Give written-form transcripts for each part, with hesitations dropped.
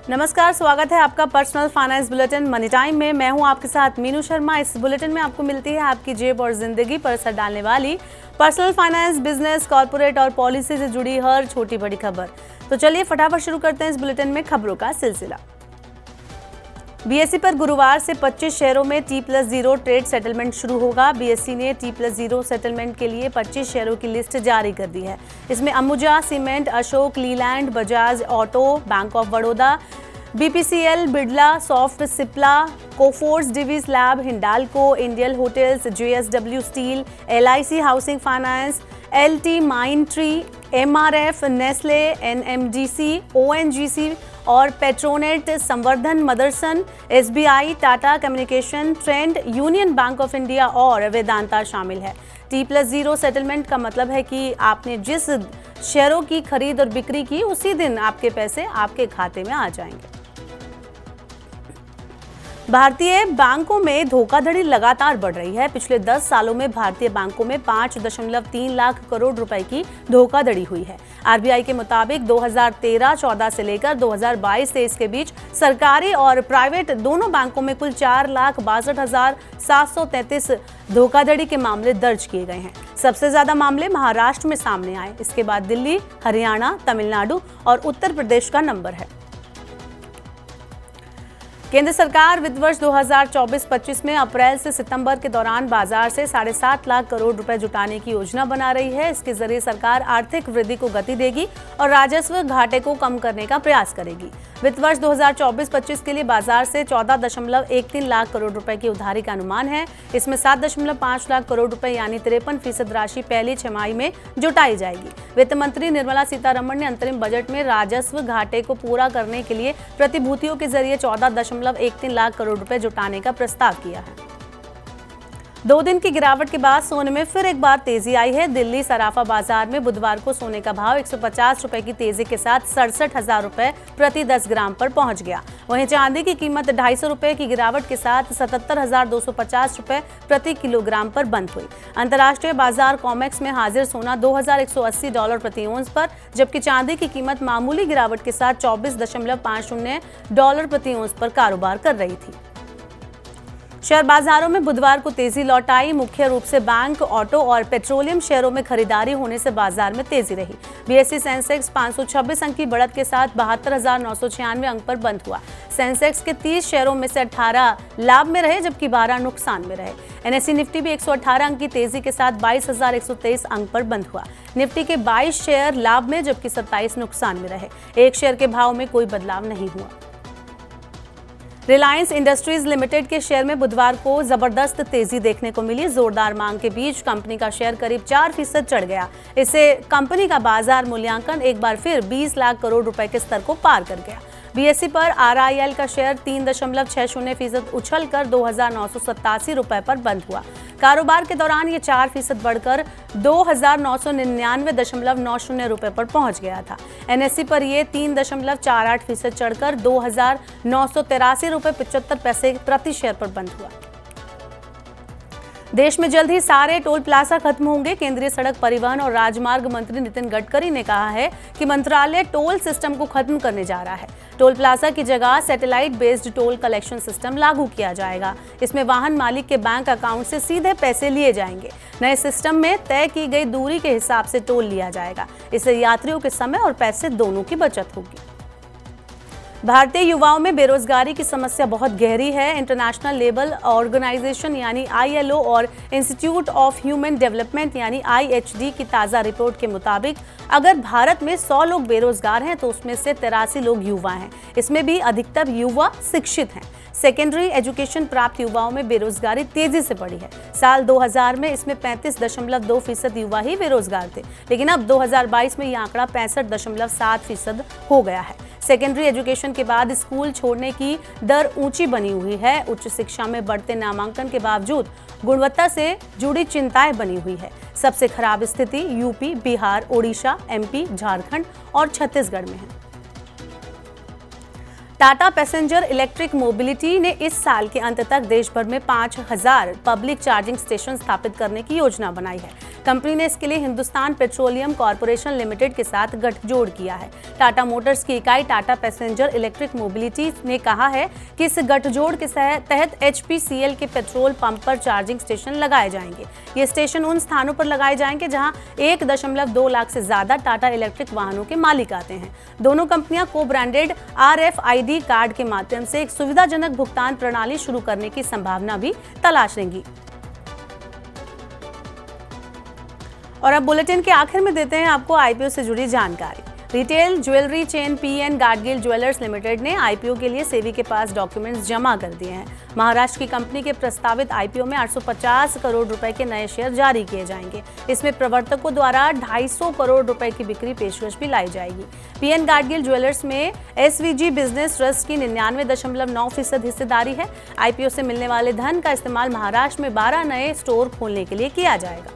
नमस्कार, स्वागत है आपका personal finance bulletin money time में। मैं हूं आपके साथ मीनू शर्मा। इस बुलेटिन में आपको मिलती है आपकी जेब और जिंदगी पर असर डालने वाली पर्सनल फाइनेंस, बिजनेस, कॉर्पोरेट और पॉलिसी से जुड़ी हर छोटी बड़ी खबर। तो चलिए फटाफट शुरू करते हैं इस बुलेटिन में खबरों का सिलसिला। बीएसई पर गुरुवार से 25 शेयरों में T+0 ट्रेड सेटलमेंट शुरू होगा। बीएसई ने T+0 सेटलमेंट के लिए 25 शेयरों की लिस्ट जारी कर दी है। इसमें Ambuja cement, Ashok Leyland, Bajaj auto, bank of Baroda, BPCL, Birla soft, Cipla, Coforge, Divi's lab, Hindalco, Indian hotels, JSW steel, LIC housing finance, LT Mindtree, MRF, Nestle, NMDC, ONGC और Petronet, Samvardhana, Motherson, SBI, Tata communication, Trent, union bank of India और वेदांता शामिल है। T+0 सेटलमेंट का मतलब है कि आपने जिस शेयरों की खरीद और बिक्री की उसी दिन आपके पैसे आपके खाते में आ जाएंगे। भारतीय बैंकों में धोखाधड़ी लगातार बढ़ रही है। पिछले 10 सालों में भारतीय बैंकों में 5.3 लाख करोड़ रुपए की धोखाधड़ी हुई है। आरबीआई के मुताबिक 2013-14 से लेकर 2022-23 के बीच सरकारी और प्राइवेट दोनों बैंकों में कुल 4,62,733 धोखाधड़ी के मामले दर्ज किए गए हैं। सबसे ज्यादा मामले महाराष्ट्र में सामने आए। इसके बाद दिल्ली, हरियाणा, तमिलनाडु और उत्तर प्रदेश का नंबर है। केंद्र सरकार वित्त वर्ष 2024-25 में अप्रैल से सितंबर के दौरान बाजार से 7.5 लाख करोड़ रुपए जुटाने की योजना बना रही है। इसके जरिए सरकार आर्थिक वृद्धि को गति देगी और राजस्व घाटे को कम करने का प्रयास करेगी। वित्त वर्ष 2024-25 के लिए बाजार से 14.13 लाख करोड़ रुपए की उधारी का अनुमान है। इसमें 7.5 लाख करोड़ रुपए यानी 53% राशि पहली छमाही में जुटाई जाएगी। वित्त मंत्री निर्मला सीतारमण ने अंतरिम बजट में राजस्व घाटे को पूरा करने के लिए प्रतिभूतियों के जरिए 14.13 लाख करोड़ रुपए जुटाने का प्रस्ताव किया है। 2 दिन की गिरावट के बाद सोने में फिर एक बार तेजी आई है। दिल्ली सराफा बाजार में बुधवार को सोने का भाव 150 रुपए की तेजी के साथ 67,000 रुपए प्रति 10 ग्राम पर पहुंच गया। वहीं चांदी की कीमत 250 रुपए की गिरावट के साथ 77,250 रुपए प्रति किलोग्राम पर बंद हुई। अंतर्राष्ट्रीय बाजार कॉमेक्स में हाजिर सोना $2,180 प्रति औंस पर, जबकि चांदी की कीमत मामूली गिरावट के साथ $24.50 प्रति औंस पर कारोबार कर रही थी। शेयर बाजारों में बुधवार को तेजी लौट आई। मुख्य रूप से बैंक, ऑटो और पेट्रोलियम शेयरों में खरीदारी होने से बाजार में तेजी रही। बीएसई सेंसेक्स 526 अंक की बढ़त के साथ 72,996 अंक पर बंद हुआ। सेंसेक्स के 30 शेयरों में से 18 लाभ में रहे, जबकि 12 नुकसान में रहे। NSE निफ्टी भी 118 अंक की तेजी के साथ 22,123 अंक पर बंद हुआ। निफ्टी के 22 शेयर लाभ में, जबकि 27 नुकसान में रहे। एक शेयर के भाव में कोई बदलाव नहीं हुआ। रिलायंस इंडस्ट्रीज लिमिटेड के शेयर में बुधवार को जबरदस्त तेजी देखने को मिली। जोरदार मांग के बीच कंपनी का शेयर करीब 4% चढ़ गया। इससे कंपनी का बाजार मूल्यांकन एक बार फिर 20 लाख करोड़ रुपए के स्तर को पार कर गया। बीएसई पर RIL का शेयर 3.60% उछलकर 2,987 रुपए पर बंद हुआ। कारोबार के दौरान ये 4% बढ़कर 2,999.90 रुपए पर पहुंच गया था। NSE पर ये 3.48% चढ़कर 2,983 रुपए 75 पैसे प्रति शेयर पर बंद हुआ। देश में जल्द ही सारे टोल प्लाजा खत्म होंगे। केंद्रीय सड़क परिवहन और राजमार्ग मंत्री नितिन गडकरी ने कहा है कि मंत्रालय टोल सिस्टम को खत्म करने जा रहा है। टोल प्लाजा की जगह satellite based toll collection system लागू किया जाएगा। इसमें वाहन मालिक के बैंक अकाउंट से सीधे पैसे लिए जाएंगे। नए सिस्टम में तय की गई दूरी के हिसाब से टोल लिया जाएगा। इससे यात्रियों के समय और पैसे दोनों की बचत होगी। भारतीय युवाओं में बेरोजगारी की समस्या बहुत गहरी है। इंटरनेशनल लेबर ऑर्गेनाइजेशन यानी ILO और इंस्टीट्यूट ऑफ ह्यूमन डेवलपमेंट यानी IHD की ताज़ा रिपोर्ट के मुताबिक अगर भारत में 100 लोग बेरोजगार हैं तो उसमें से 83 लोग युवा हैं। इसमें भी अधिकतर युवा शिक्षित हैं। सेकेंडरी एजुकेशन प्राप्त युवाओं में बेरोजगारी तेजी से बढ़ी है। साल 2000 में इसमें 35.2% युवा ही बेरोजगार थे, लेकिन अब 2022 में यह आंकड़ा 65.7% हो गया है। सेकेंडरी एजुकेशन के बाद स्कूल छोड़ने की दर ऊंची बनी हुई है। उच्च शिक्षा में बढ़ते नामांकन के बावजूद गुणवत्ता से जुड़ी चिंताएं बनी हुई है। सबसे खराब स्थिति यूपी, बिहार, ओडिशा, MP, झारखंड और छत्तीसगढ़ में है। टाटा पैसेंजर इलेक्ट्रिक मोबिलिटी ने इस साल के अंत तक देश भर में 5000 पब्लिक चार्जिंग स्टेशन स्थापित करने की योजना बनाई है। कंपनी ने इसके लिए हिंदुस्तान पेट्रोलियम कॉर्पोरेशन लिमिटेड के साथ गठजोड़ किया है। टाटा मोटर्स की इकाई टाटा पैसेंजर इलेक्ट्रिक मोबिलिटी ने कहा है कि इस गठजोड़ के तहत HPCL के पेट्रोल पंप पर चार्जिंग स्टेशन लगाए जाएंगे। ये स्टेशन उन स्थानों पर लगाए जाएंगे जहां 1.2 लाख से ज्यादा टाटा इलेक्ट्रिक वाहनों के मालिक आते हैं। दोनों कंपनियां को ब्रांडेड RFID कार्ड के माध्यम से एक सुविधाजनक भुगतान प्रणाली शुरू करने की संभावना भी तलाशेंगी। और अब बुलेटिन के आखिर में देते हैं आपको IPO से जुड़ी जानकारी। Retail jewellery chain PN Gadgil jewellers limited ने IPO के लिए सेबी के पास डॉक्यूमेंट्स जमा कर दिए हैं। महाराष्ट्र की कंपनी के प्रस्तावित IPO में 850 करोड़ रुपए के नए शेयर जारी किए जाएंगे। इसमें प्रवर्तकों द्वारा 250 करोड़ रुपए की बिक्री पेशकश भी लाई जाएगी। PN गाडगिल ज्वेलर्स में SVG बिजनेस ट्रस्ट की 99.9% हिस्सेदारी है। IPO से मिलने वाले धन का इस्तेमाल महाराष्ट्र में 12 नए स्टोर खोलने के लिए किया जाएगा।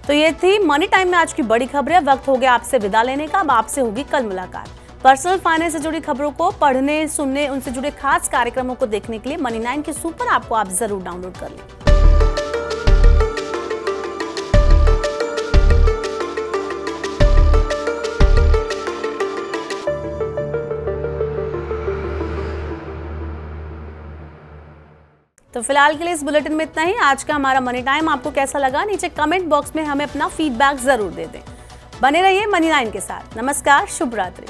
तो ये थी मनी टाइम में आज की बड़ी खबरें। वक्त हो गया आपसे विदा लेने का। अब आपसे होगी कल मुलाकात। पर्सनल फाइनेंस से जुड़ी खबरों को पढ़ने, सुनने, उनसे जुड़े खास कार्यक्रमों को देखने के लिए मनी 9 की सुपर ऐप को आप जरूर डाउनलोड कर लें। तो फिलहाल के लिए इस बुलेटिन में इतना ही। आज का हमारा मनी टाइम आपको कैसा लगा, नीचे कमेंट बॉक्स में हमें अपना फीडबैक जरूर दे दें। बने रहिए मनी 9 के साथ। नमस्कार, शुभ रात्रि।